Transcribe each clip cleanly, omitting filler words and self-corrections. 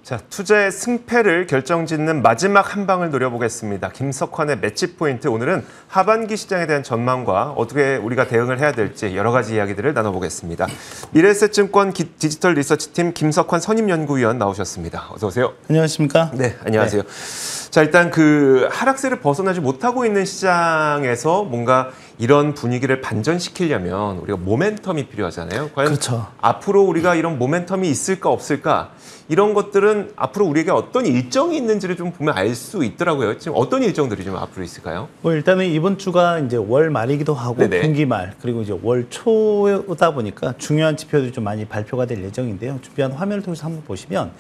자, 투자의 승패를 결정짓는 마지막 한 방을 노려보겠습니다. 김석환의 매치 포인트. 오늘은 하반기 시장에 대한 전망과 어떻게 우리가 대응을 해야 될지 여러 가지 이야기들을 나눠보겠습니다. 미래에셋증권 디지털 리서치팀 김석환 선임연구위원 나오셨습니다. 어서 오세요. 안녕하십니까? 네, 안녕하세요. 네. 자, 일단 그 하락세를 벗어나지 못하고 있는 시장에서 뭔가 이런 분위기를 반전시키려면 우리가 모멘텀이 필요하잖아요. 과연 그렇죠. 앞으로 우리가 이런 모멘텀이 있을까 없을까? 이런 것들은 앞으로 우리에게 어떤 일정이 있는지를 좀 보면 알 수 있더라고요. 지금 어떤 일정들이 좀 앞으로 있을까요? 뭐 일단은 이번 주가 이제 월 말이기도 하고 네네. 분기 말 그리고 이제 월 초다 보니까 중요한 지표들이 좀 많이 발표가 될 예정인데요. 준비한 화면을 통해서 한번 보시면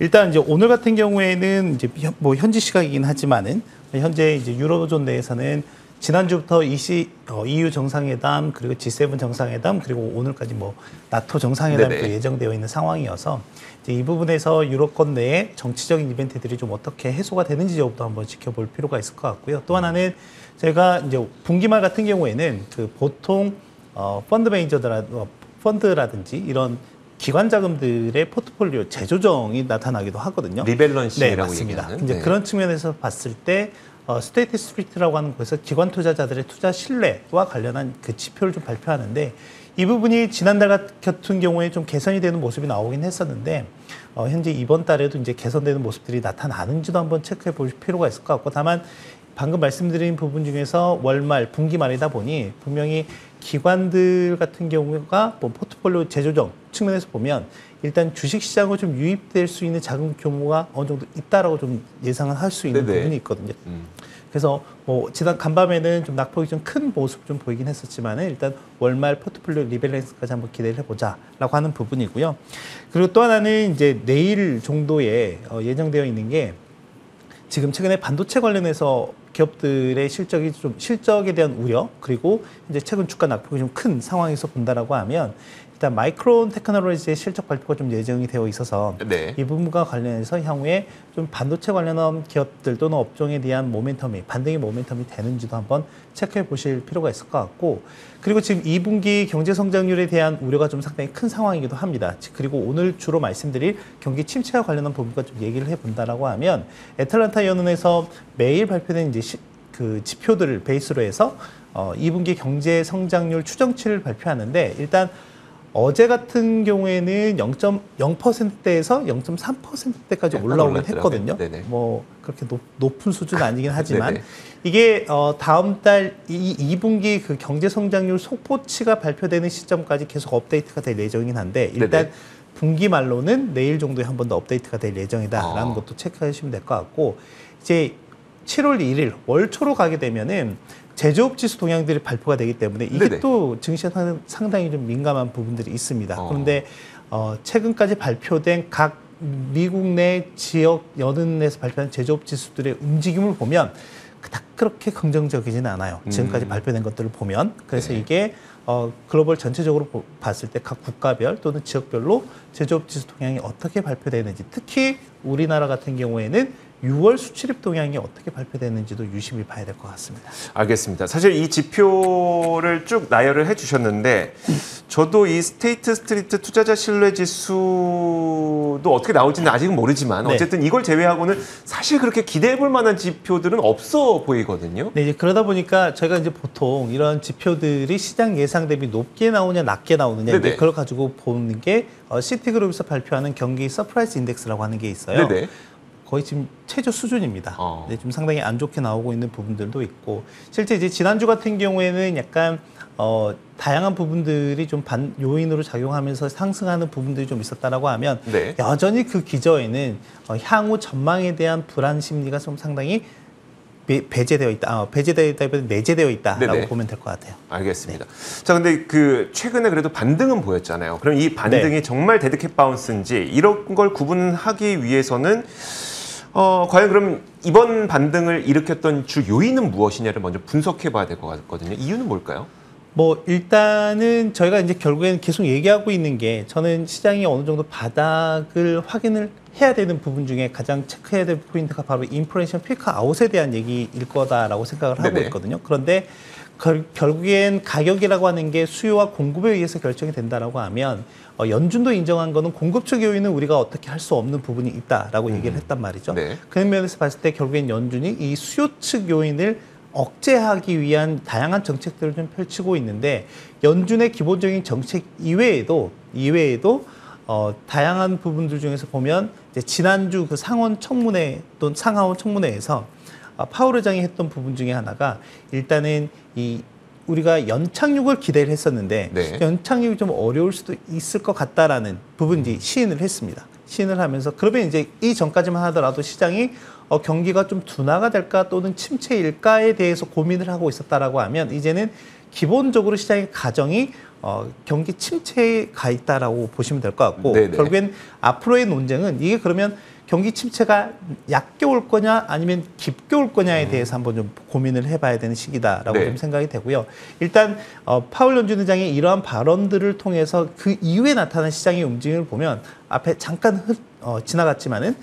일단 이제 오늘 같은 경우에는 이제 뭐 현지 시각이긴 하지만은 현재 이제 유로존 내에서는 지난주부터 EU 정상회담 그리고 G7 정상회담 그리고 오늘까지 뭐 나토 정상회담이 예정되어 있는 상황이어서 이제 이 부분에서 유럽권 내에 정치적인 이벤트들이 좀 어떻게 해소가 되는지부터 한번 지켜볼 필요가 있을 것 같고요. 또 하나는 제가 이제 분기말 같은 경우에는 그 보통 펀드 매니저들라든지 이런 기관 자금들의 포트폴리오 재조정이 나타나기도 하거든요. 리밸런싱이라고 맞습니다. 얘기하는. 이제 그런 측면에서 봤을 때 스테이트 스프리트라고 하는 곳에서 기관 투자자들의 투자 신뢰와 관련한 그 지표를 좀 발표하는데 이 부분이 지난달 같은 경우에 좀 개선이 되는 모습이 나오긴 했었는데 현재 이번 달에도 이제 개선되는 모습들이 나타나는지도 한번 체크해 볼 필요가 있을 것 같고 다만 방금 말씀드린 부분 중에서 월말, 분기말이다 보니 분명히 기관들 같은 경우가 뭐 포트폴리오 재조정 측면에서 보면 일단 주식시장으로 좀 유입될 수 있는 자금 규모가 어느 정도 있다라고 좀 예상을 할 수 있는 부분이 있거든요. 그래서 뭐 지난 간밤에는 좀 낙폭이 좀 큰 모습 좀 보이긴 했었지만은 일단 월말 포트폴리오 리밸런스까지 한번 기대를 해보자라고 하는 부분이고요. 그리고 또 하나는 이제 내일 정도에 예정되어 있는 게 지금 최근에 반도체 관련해서 기업들의 실적에 대한 우려 그리고 이제 최근 주가 낙폭이 좀 큰 상황에서 본다라고 하면 일단 마이크론 테크놀로지의 실적 발표가 좀 예정이 되어 있어서 이 부분과 관련해서 향후에 좀 반도체 관련한 기업들 또는 업종에 대한 반등의 모멘텀이 되는지도 한번 체크해 보실 필요가 있을 것 같고 그리고 지금 2분기 경제 성장률에 대한 우려가 좀 상당히 큰 상황이기도 합니다. 그리고 오늘 주로 말씀드릴 경기 침체와 관련한 부분과 좀 얘기를 해본다라고 하면 애틀란타 연은에서 매일 발표된 이제 그 지표들을 베이스로 해서 2분기 경제 성장률 추정치를 발표하는데 일단 어제 같은 경우에는 0.0%대에서 0.3%대까지 올라오긴 했거든요. 뭐 그렇게 높은 수준은 아니긴 하지만 이게 다음 달 2분기 그 경제 성장률 속보치가 발표되는 시점까지 계속 업데이트가 될 예정이긴 한데 일단 분기 말로는 내일 정도에 한 번 더 업데이트가 될 예정이다라는 것도 체크하시면 될 것 같고 이제 7월 1일 월 초로 가게 되면은 제조업 지수 동향들이 발표가 되기 때문에 이게 또 증시에 상당히 좀 민감한 부분들이 있습니다. 그런데 최근까지 발표된 각 미국 내 지역 연은에서 발표한 제조업 지수들의 움직임을 보면 그렇게 긍정적이지는 않아요. 지금까지 발표된 것들을 보면. 그래서 이게 글로벌 전체적으로 봤을 때 각 국가별 또는 지역별로 제조업 지수 동향이 어떻게 발표되는지 특히 우리나라 같은 경우에는 6월 수출입 동향이 어떻게 발표되는지도 유심히 봐야 될 것 같습니다. 알겠습니다. 사실 이 지표를 쭉 나열을 해주셨는데 저도 이 스테이트 스트리트 투자자 신뢰 지수도 어떻게 나올지는 아직은 모르지만 어쨌든 이걸 제외하고는 사실 그렇게 기대해 볼 만한 지표들은 없어 보이거든요. 네, 이제 그러다 보니까 저희가 이제 보통 이런 지표들이 시장 예상 대비 높게 나오냐 낮게 나오느냐 그걸 가지고 보는 게 시티그룹에서 발표하는 경기 서프라이즈 인덱스라고 하는 게 있어요. 거의 지금 최저 수준입니다. 좀 상당히 안 좋게 나오고 있는 부분들도 있고 실제 이제 지난주 같은 경우에는 약간 다양한 부분들이 좀 요인으로 작용하면서 상승하는 부분들이 좀 있었다라고 하면 여전히 그 기저에는 향후 전망에 대한 불안 심리가 좀 상당히 배제되어 있다기보다 내재되어 있다라고 보면 될 것 같아요. 알겠습니다. 자, 근데 그 최근에 그래도 반등은 보였잖아요. 그럼 이 반등이 정말 데드캣 바운스인지 이런 걸 구분하기 위해서는 과연 그럼 이번 반등을 일으켰던 주 요인은 무엇이냐를 먼저 분석해 봐야 될 것 같거든요. 이유는 뭘까요? 뭐 일단은 저희가 이제 결국에는 계속 얘기하고 있는 게 저는 시장이 어느 정도 바닥을 확인을 해야 되는 부분 중에 가장 체크해야 될 포인트가 바로 인플레이션 피크 아웃에 대한 얘기일 거다라고 생각을 하고 있거든요. 그런데 결국엔 가격이라고 하는 게 수요와 공급에 의해서 결정이 된다라고 하면 연준도 인정한 거는 공급 측 요인은 우리가 어떻게 할 수 없는 부분이 있다라고 얘기를 했단 말이죠. 네. 그런 면에서 봤을 때 결국엔 연준이 이 수요 측 요인을 억제하기 위한 다양한 정책들을 좀 펼치고 있는데 연준의 기본적인 정책 이외에도 다양한 부분들 중에서 보면 이제 지난주 그 상원 청문회 또는 상하원 청문회에서 파월 의장이 했던 부분 중에 하나가 일단은 우리가 연착륙을 기대를 했었는데 네. 연착륙이 좀 어려울 수도 있을 것 같다라는 부분이 시인을 했습니다. 시인을 하면서 그러면 이제 이 전까지만 하더라도 시장이 경기가 좀 둔화가 될까 또는 침체일까에 대해서 고민을 하고 있었다라고 하면 이제는 기본적으로 시장의 가정이 경기 침체에 가 있다라고 보시면 될 것 같고 네네. 결국엔 앞으로의 논쟁은 이게 그러면 경기 침체가 얕게 올 거냐 아니면 깊게 올 거냐에 대해서 한번 좀 고민을 해봐야 되는 시기다라고 네. 좀 생각이 되고요. 일단 파월 연준 의장의 이러한 발언들을 통해서 그 이후에 나타난 시장의 움직임을 보면 앞에 잠깐 지나갔지만은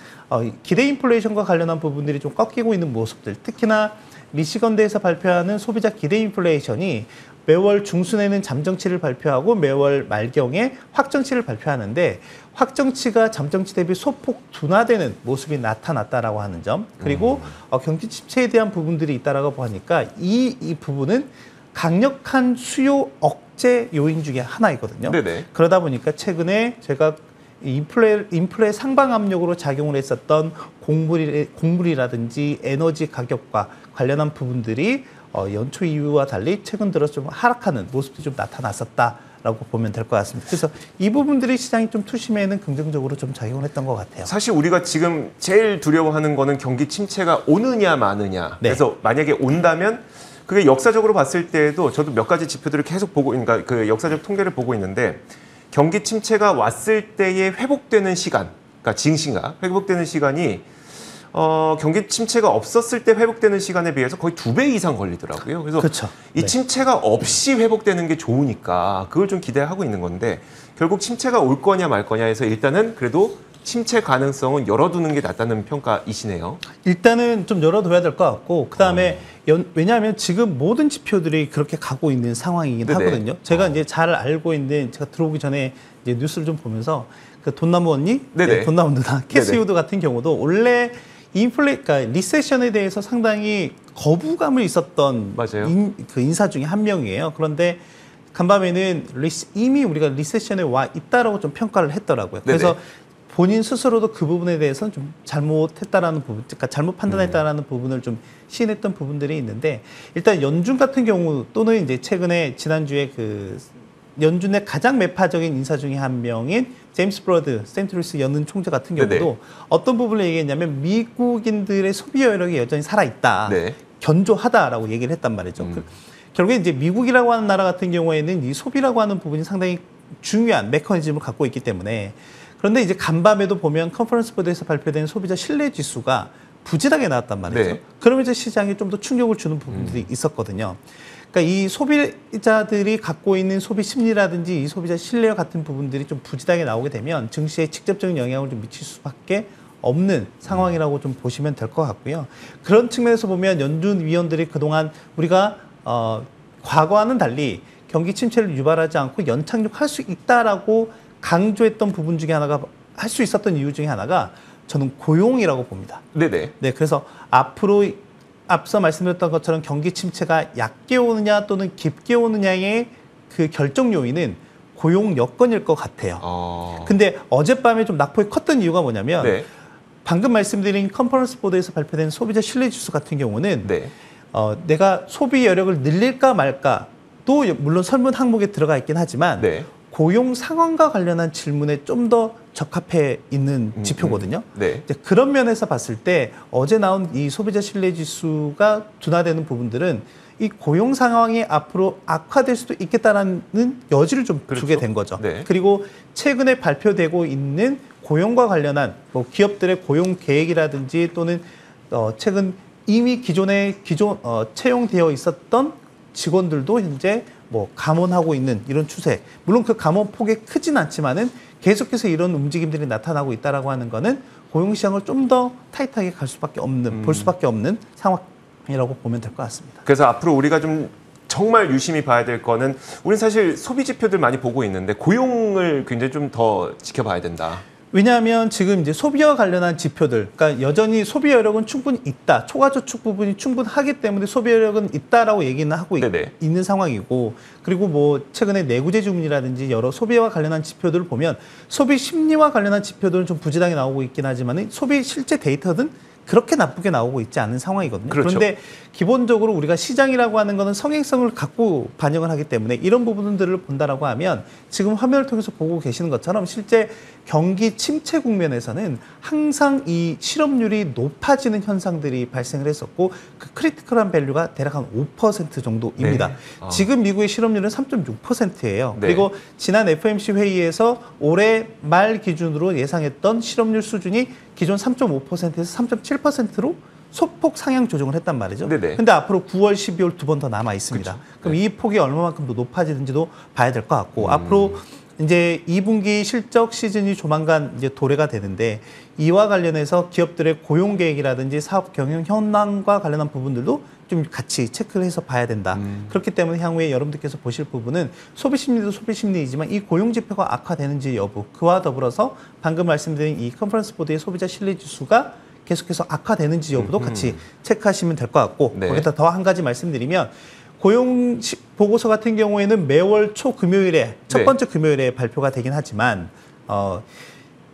기대 인플레이션과 관련한 부분들이 좀 꺾이고 있는 모습들, 특히나 미시건대에서 발표하는 소비자 기대 인플레이션이 매월 중순에는 잠정치를 발표하고 매월 말경에 확정치를 발표하는데 확정치가 잠정치 대비 소폭 둔화되는 모습이 나타났다라고 하는 점, 그리고 경기 침체에 대한 부분들이 있다라고 하니까 이 부분은 강력한 수요 억제 요인 중에 하나이거든요. 네네. 그러다 보니까 최근에 제가 인플레 상방 압력으로 작용을 했었던 곡물이라든지 에너지 가격과 관련한 부분들이 연초 이후와 달리 최근 들어 좀 하락하는 모습도 좀 나타났었다라고 보면 될 것 같습니다. 그래서 이 부분들이 시장이 좀 투심에는 긍정적으로 좀 작용을 했던 것 같아요. 사실 우리가 지금 제일 두려워하는 거는 경기 침체가 오느냐 마느냐. 네. 그래서 만약에 온다면 그게 역사적으로 봤을 때에도 저도 몇 가지 지표들을 계속 보고, 그러니까 그 역사적 통계를 보고 있는데 경기 침체가 왔을 때의 회복되는 시간, 그러니까 증시가 회복되는 시간이 경기 침체가 없었을 때 회복되는 시간에 비해서 거의 2배 이상 걸리더라고요. 그래서 그렇죠. 이 네. 침체가 없이 회복되는 게 좋으니까 그걸 좀 기대하고 있는 건데 결국 침체가 올 거냐 말 거냐 해서 일단은 그래도 침체 가능성은 열어두는 게 낫다는 평가이시네요. 일단은 좀 열어둬야 될 것 같고 그다음에 왜냐하면 지금 모든 지표들이 그렇게 가고 있는 상황이긴 네네. 하거든요. 제가 이제 잘 알고 있는 제가 들어오기 전에 이제 뉴스를 좀 보면서 그 돈나무 언니, 네네. 돈나무 누나, 캐스 네네. 유드 같은 경우도 원래 그러니까 리세션에 대해서 상당히 거부감을 있었던 맞아요. 그 인사 중에 한 명이에요. 그런데 간밤에는 이미 우리가 리세션에 와 있다라고 좀 평가를 했더라고요. 그래서 네네. 본인 스스로도 그 부분에 대해서는 좀 잘못했다라는 부분, 그러니까 잘못 판단했다라는 부분을 좀 시인했던 부분들이 있는데 일단 연준 같은 경우 또는 이제 최근에 지난주에 그 연준의 가장 매파적인 인사 중에 한 명인 제임스 브러드 센트루스 연은 총재 같은 경우도 네네. 어떤 부분을 얘기했냐면 미국인들의 소비 여력이 여전히 살아있다. 네. 견조하다라고 얘기를 했단 말이죠. 결국에 이제 미국이라고 하는 나라 같은 경우에는 이 소비라고 하는 부분이 상당히 중요한 메커니즘을 갖고 있기 때문에 그런데 이제 간밤에도 보면 컨퍼런스 보드에서 발표된 소비자 신뢰 지수가 부진하게 나왔단 말이죠. 네. 그러면 이제 시장에 좀 더 충격을 주는 부분들이 있었거든요. 그러니까 이 소비자들이 갖고 있는 소비 심리라든지 이 소비자 신뢰 같은 부분들이 좀 부진하게 나오게 되면 증시에 직접적인 영향을 좀 미칠 수밖에 없는 상황이라고 좀 보시면 될 것 같고요. 그런 측면에서 보면 연준 위원들이 그동안 우리가 과거와는 달리 경기 침체를 유발하지 않고 연착륙할 수 있다라고 강조했던 부분 중에 하나가 할 수 있었던 이유 중에 하나가 저는 고용이라고 봅니다. 네네. 네, 그래서 앞으로 앞서 말씀드렸던 것처럼 경기 침체가 얕게 오느냐 또는 깊게 오느냐의 그 결정 요인은 고용 여건일 것 같아요. 근데 어젯밤에 좀 낙폭이 컸던 이유가 뭐냐면 네. 방금 말씀드린 컨퍼런스 보드에서 발표된 소비자 신뢰 지수 같은 경우는 네. 내가 소비 여력을 늘릴까 말까도 물론 설문 항목에 들어가 있긴 하지만 네. 고용 상황과 관련한 질문에 좀 더 적합해 있는 지표거든요. 네. 이제 그런 면에서 봤을 때 어제 나온 이 소비자 신뢰 지수가 둔화되는 부분들은 이 고용 상황이 앞으로 악화될 수도 있겠다라는 여지를 좀 그렇죠. 주게 된 거죠. 네. 그리고 최근에 발표되고 있는 고용과 관련한 뭐 기업들의 고용 계획이라든지 또는 최근 이미 채용되어 있었던 직원들도 현재 뭐 감원하고 있는 이런 추세. 물론 그 감원 폭이 크진 않지만은 계속해서 이런 움직임들이 나타나고 있다라고 하는 거는 고용 시장을 좀 더 타이트하게 갈 수밖에 없는, 볼 수밖에 없는 상황이라고 보면 될 것 같습니다. 그래서 앞으로 우리가 좀 정말 유심히 봐야 될 거는 우리는 사실 소비 지표들 많이 보고 있는데 고용을 굉장히 좀 더 지켜봐야 된다. 왜냐하면 지금 이제 소비와 관련한 지표들, 그러니까 여전히 소비 여력은 충분히 있다. 초과저축 부분이 충분하기 때문에 소비 여력은 있다라고 얘기는 하고 네네. 있는 상황이고, 그리고 뭐 최근에 내구재 주문이라든지 여러 소비와 관련한 지표들을 보면 소비 심리와 관련한 지표들은 좀 부진하게 나오고 있긴 하지만 소비 실제 데이터는 그렇게 나쁘게 나오고 있지 않은 상황이거든요. 그렇죠. 그런데 기본적으로 우리가 시장이라고 하는 거는 성행성을 갖고 반영을 하기 때문에 이런 부분들을 본다라고 하면 지금 화면을 통해서 보고 계시는 것처럼 실제 경기 침체 국면에서는 항상 이 실업률이 높아지는 현상들이 발생을 했었고 그 크리티컬한 밸류가 대략 한 5% 정도입니다. 네. 지금 미국의 실업률은 3.6%예요. 네. 그리고 지난 FOMC 회의에서 올해 말 기준으로 예상했던 실업률 수준이 기존 3.5%에서 3.7%로 소폭 상향 조정을 했단 말이죠. 네네. 근데 앞으로 9월, 12월 두 번 더 남아 있습니다. 그쵸. 그럼 네. 이 폭이 얼마만큼 더 높아지는지도 봐야 될 것 같고 앞으로 이제 2분기 실적 시즌이 조만간 이제 도래가 되는데 이와 관련해서 기업들의 고용 계획이라든지 사업 경영 현황과 관련한 부분들도 좀 같이 체크를 해서 봐야 된다. 그렇기 때문에 향후에 여러분들께서 보실 부분은 소비 심리도 소비 심리이지만 이 고용 지표가 악화되는지 여부, 그와 더불어서 방금 말씀드린 이 컨퍼런스 보드의 소비자 신뢰 지수가 계속해서 악화되는지 여부도 같이 체크하시면 될 것 같고 네. 거기다 더 한 가지 말씀드리면 고용 보고서 같은 경우에는 매월 초 금요일에 첫 네. 번째 금요일에 발표가 되긴 하지만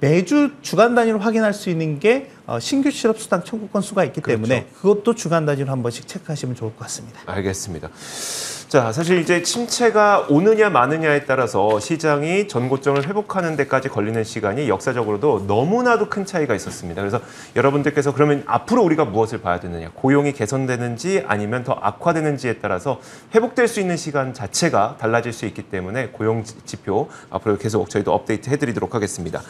매주 주간 단위로 확인할 수 있는 게 신규 실업 수당 청구 건수가 있기 때문에 그것도 주간 단위로 한 번씩 체크하시면 좋을 것 같습니다. 알겠습니다. 자, 사실 이제 침체가 오느냐 마느냐에 따라서 시장이 전고점을 회복하는 데까지 걸리는 시간이 역사적으로도 너무나도 큰 차이가 있었습니다. 그래서 여러분들께서 그러면 앞으로 우리가 무엇을 봐야 되느냐, 고용이 개선되는지 아니면 더 악화되는지에 따라서 회복될 수 있는 시간 자체가 달라질 수 있기 때문에 고용 지표 앞으로 계속 저희도 업데이트 해드리도록 하겠습니다.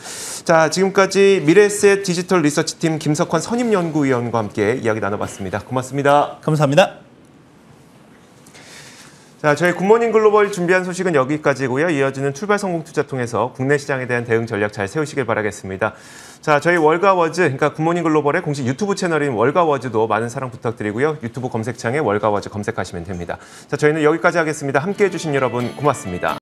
자, 지금까지 미래에셋 디지털 리서치팀 김석환 선임연구위원과 함께 이야기 나눠봤습니다. 고맙습니다. 감사합니다. 자, 저희 굿모닝 글로벌 준비한 소식은 여기까지고요. 이어지는 출발 성공 투자 통해서 국내 시장에 대한 대응 전략 잘 세우시길 바라겠습니다. 자, 저희 월가워즈, 그러니까 굿모닝 글로벌의 공식 유튜브 채널인 월가워즈도 많은 사랑 부탁드리고요. 유튜브 검색창에 월가워즈 검색하시면 됩니다. 자, 저희는 여기까지 하겠습니다. 함께해 주신 여러분 고맙습니다.